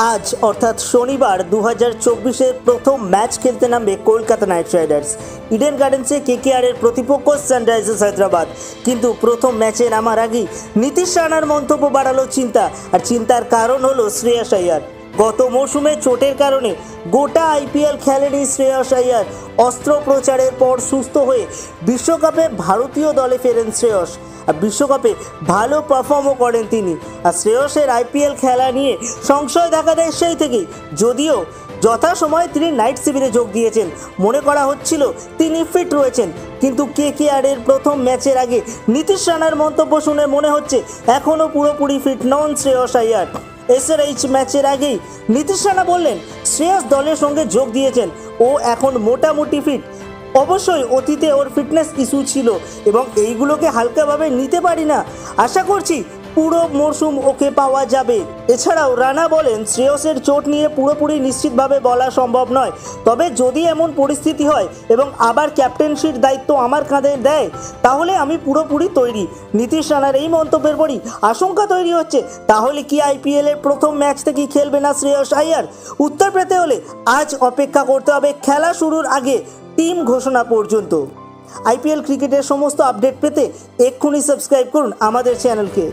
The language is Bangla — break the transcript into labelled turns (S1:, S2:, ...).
S1: আজ অর্থাৎ শনিবার 2024-এর প্রথম ম্যাচ খেলতে নামবে কলকাতা নাইট রাইডার্স। ইডেন গার্ডেন্সে কেকেআরের প্রতিপক্ষ সানরাইজার্স হায়দ্রাবাদ। কিন্তু প্রথম ম্যাচে নামার আগেই নীতিশ রানার মন্তব্য বাড়ালো চিন্তা, আর চিন্তার কারণ হলো শ্রেয়াস আইয়ার। গত মৌসুমে চোটের কারণে গোটা আইপিএল খেলেনি শ্রেয়াস আইয়ার। অস্ত্রোপচারের পর সুস্থ হয়ে বিশ্বকাপে ভারতীয় দলে ফেরেন শ্রেয়স, আর বিশ্বকাপে ভালো পারফর্মও করেন তিনি। আর শ্রেয়সের আইপিএল খেলা নিয়ে সংশয় দেখা দেয় সেই থেকেই, যদিও যথাসময়ে তিনি নাইট শিবিরে যোগ দিয়েছেন। মনে করা হচ্ছিল তিনি ফিট রয়েছেন, কিন্তু কেকেআরের প্রথম ম্যাচের আগে নীতিশ রানার মন্তব্য শুনে মনে হচ্ছে এখনও পুরোপুরি ফিট নন শ্রেয়স আইয়ার। এসআরএইচ ম্যাচের আগেই নীতিশ রানা বললেন শ্রেয়স দলের সঙ্গে যোগ দিয়েছেন, ও এখন মোটামুটি ফিট। অবশ্যই অতীতে ওর ফিটনেস ইস্যু ছিল এবং এইগুলোকে হালকাভাবে নিতে পারি না। আশা করছি পুরো মরশুম ওকে পাওয়া যাবে। এছাড়াও রানা বলেন শ্রেয়সের চোট নিয়ে পুরোপুরি নিশ্চিতভাবে বলা সম্ভব নয়, তবে যদি এমন পরিস্থিতি হয় এবং আবার ক্যাপ্টেন্সির দায়িত্ব আমার কাঁধে দেয় তাহলে আমি পুরোপুরি তৈরি। নীতিশ রানার এই মন্তব্যের পরই আশঙ্কা তৈরি হচ্ছে, তাহলে কি আইপিএলের প্রথম ম্যাচ থেকেই খেলবে না শ্রেয়স আইয়ার? উত্তর পেতে হলে আজ অপেক্ষা করতে হবে খেলা শুরুর আগে টিম ঘোষণা পর্যন্ত। আইপিএল ক্রিকেটের সমস্ত আপডেট পেতে এক্ষুনি সাবস্ক্রাইব করুন আমাদের চ্যানেলকে।